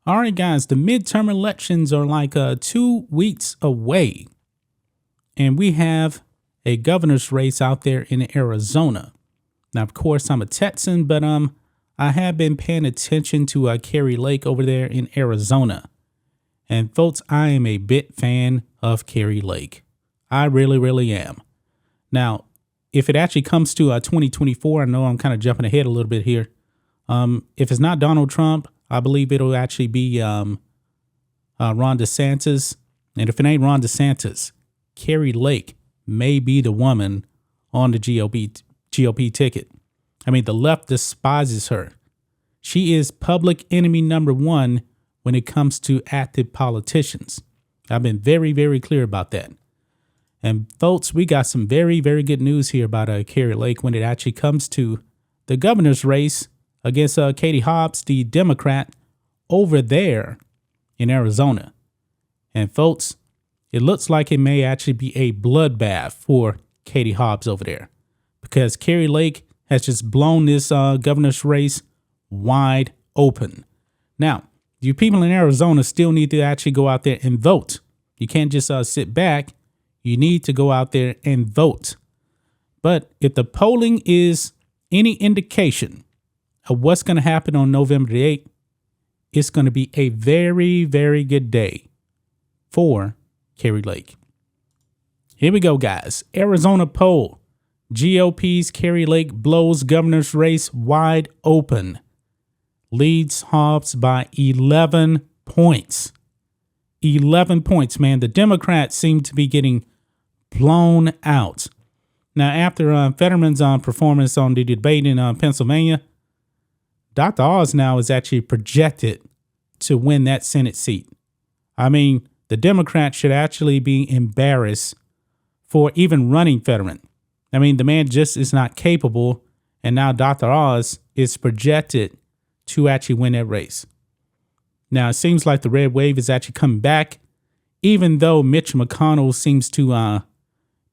All right, guys, the midterm elections are like 2 weeks away. And we have a governor's race out there in Arizona. Now, of course, I'm a Texan, but I have been paying attention to Kari Lake over there in Arizona. And folks, I am a big fan of Kari Lake. I really, really am. Now, if it actually comes to 2024, I know I'm kind of jumping ahead a little bit here. If it's not Donald Trump, I believe it'll actually be Ron DeSantis. And if it ain't Ron DeSantis, Kari Lake may be the woman on the GOP ticket. I mean, the left despises her. She is public enemy number one when it comes to active politicians. I've been very, very clear about that. And folks, we got some very, very good news here about Kari Lake when it actually comes to the governor's race against Katie Hobbs, the Democrat over there in Arizona. And folks, it looks like it may actually be a bloodbath for Katie Hobbs over there, because Kari Lake has just blown this governor's race wide open. Now, you people in Arizona still need to actually go out there and vote. You can't just sit back. You need to go out there and vote. But if the polling is any indication of what's going to happen on November the 8th, it's going to be a very, very good day for Kari Lake. Here we go, guys. Arizona poll. GOP's Kari Lake blows governor's race wide open. Leads Hobbs by 11 points. 11 points, man. The Democrats seem to be getting blown out. Now, after Fetterman's performance on the debate in Pennsylvania, Dr. Oz now is actually projected to win that Senate seat. I mean, the Democrats should actually be embarrassed for even running Fetterman. I mean, the man just is not capable, and now Dr. Oz is projected to actually win that race. Now, it seems like the red wave is actually coming back, even though Mitch McConnell seems to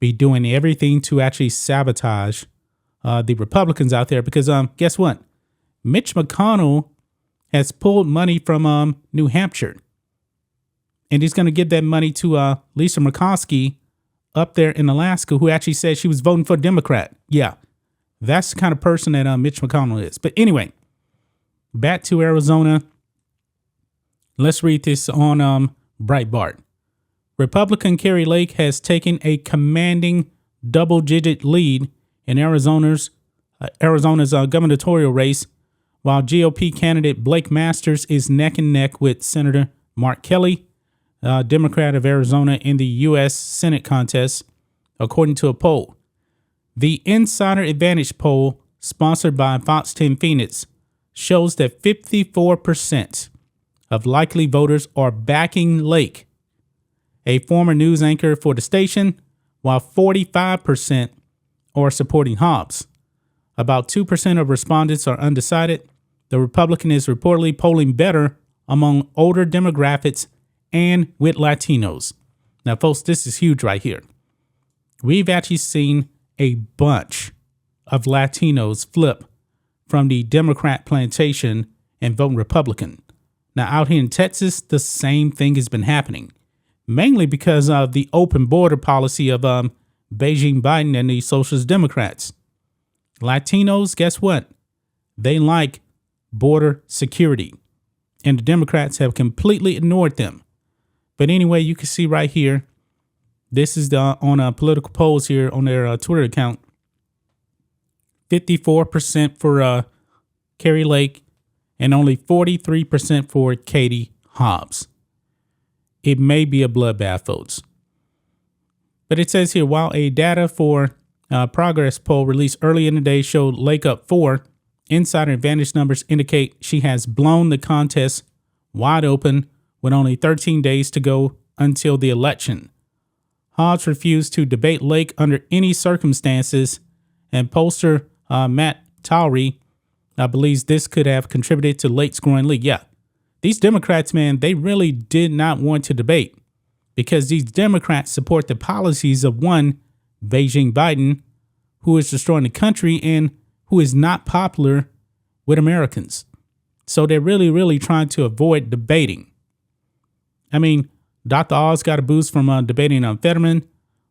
be doing everything to actually sabotage the Republicans out there. Because guess what? Mitch McConnell has pulled money from New Hampshire, and he's going to give that money to Lisa Murkowski up there in Alaska, who actually said she was voting for a Democrat. Yeah, that's the kind of person that Mitch McConnell is. But anyway, back to Arizona. Let's read this on Breitbart. Republican Kari Lake has taken a commanding double-digit lead in Arizona's gubernatorial race, while GOP candidate Blake Masters is neck and neck with Senator Mark Kelly, Democrat of Arizona, in the U.S. Senate contest, according to a poll. The Insider Advantage poll, sponsored by Fox 10 Phoenix, shows that 54% of likely voters are backing Lake, a former news anchor for the station, while 45% are supporting Hobbs. About 2% of respondents are undecided. The Republican is reportedly polling better among older demographics and with Latinos. Now, folks, this is huge right here. We've actually seen a bunch of Latinos flip from the Democrat plantation and vote Republican. Now, out here in Texas, the same thing has been happening, mainly because of the open border policy of Beijing Biden and the Socialist Democrats. Latinos, guess what? They like border security, and the Democrats have completely ignored them. But anyway, you can see right here, this is on political polls here on their Twitter account. 54% for Kari Lake and only 43% for Katie Hobbs. It may be a bloodbath, folks. But it says here, while a data for progress poll released early in the day showed Lake up 4, Insider Advantage numbers indicate she has blown the contest wide open with only 13 days to go until the election. Hobbs refused to debate Lake under any circumstances, and pollster Matt Towery believes this could have contributed to Lake's growing lead. Yeah, these Democrats, man, they really did not want to debate, because these Democrats support the policies of one Beijing Biden, who is destroying the country and who is not popular with Americans. So they're really, really trying to avoid debating. I mean, Dr. Oz got a boost from debating on Fetterman.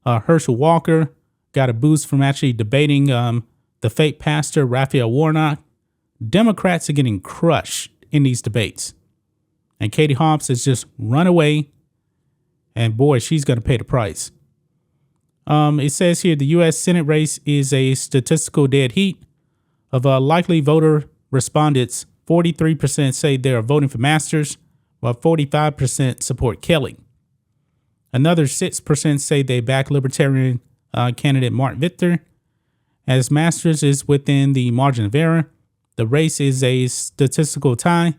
Herschel Walker got a boost from actually debating the fake pastor, Raphael Warnock. Democrats are getting crushed in these debates. And Katie Hobbs has just run away. And boy, she's going to pay the price. It says here the U.S. Senate race is a statistical dead heat. Of likely voter respondents, 43% say they are voting for Masters, while 45% support Kelly. Another 6% say they back Libertarian candidate Mark Victor. As Masters is within the margin of error, the race is a statistical tie.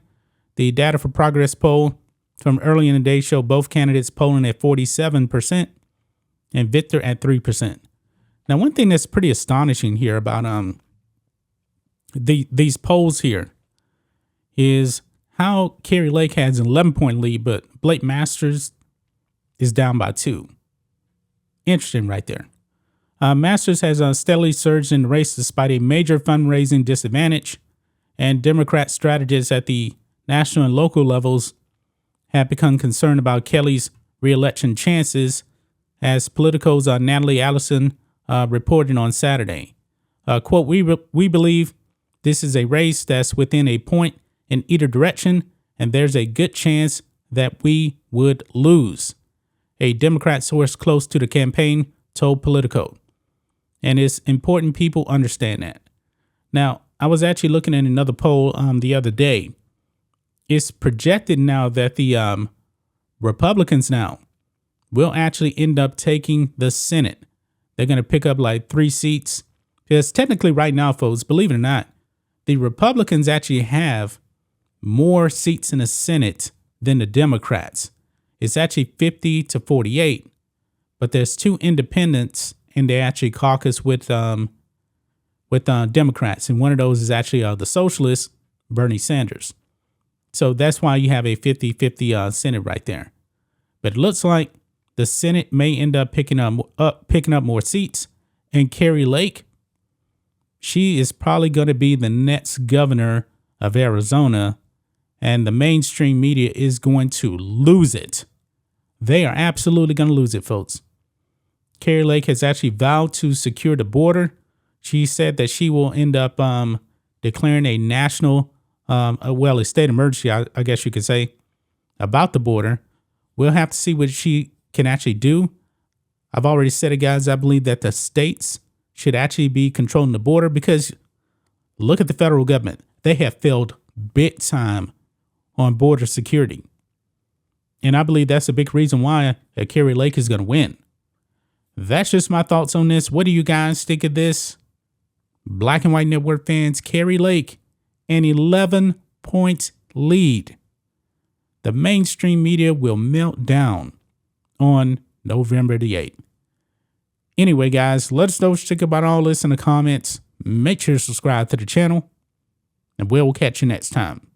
The Data for Progress poll from early in the day show both candidates polling at 47% and Victor at 3%. Now, one thing that's pretty astonishing here about these polls here is how Kari Lake has an 11-point lead, but Blake Masters is down by 2. Interesting right there. Masters has steadily surged in the race despite a major fundraising disadvantage, and Democrat strategists at the national and local levels have become concerned about Kelly's re-election chances, as Politico's Natalie Allison reported on Saturday. Quote, we believe this is a race that's within a point in either direction, and there's a good chance that we would lose, a Democrat source close to the campaign told Politico. And it's important people understand that. Now, I was actually looking at another poll the other day. It's projected now that the Republicans now will actually end up taking the Senate. They're going to pick up like 3 seats. Because technically right now, folks, believe it or not, the Republicans actually have more seats in the Senate than the Democrats. It's actually 50 to 48, but there's 2 independents, and they actually caucus with Democrats, and one of those is actually the socialist Bernie Sanders. So that's why you have a 50-50 Senate right there. But it looks like the Senate may end up picking up more seats, and Kari Lake, she is probably going to be the next governor of Arizona, and the mainstream media is going to lose it. They are absolutely going to lose it, folks. Kari Lake has actually vowed to secure the border. She said that she will end up declaring a national, a state emergency, I guess you could say, about the border. We'll have to see what she can actually do. I've already said it, guys. I believe that the states should actually be controlling the border, because look at the federal government. They have failed big time on border security. And I believe that's a big reason why Kari Lake is going to win. That's just my thoughts on this. What do you guys think of this? Black and White Network fans, Kari Lake, an 11-point lead. The mainstream media will melt down on November the 8th. Anyway, guys, let us know what you think about all this in the comments. Make sure to subscribe to the channel, and we'll catch you next time.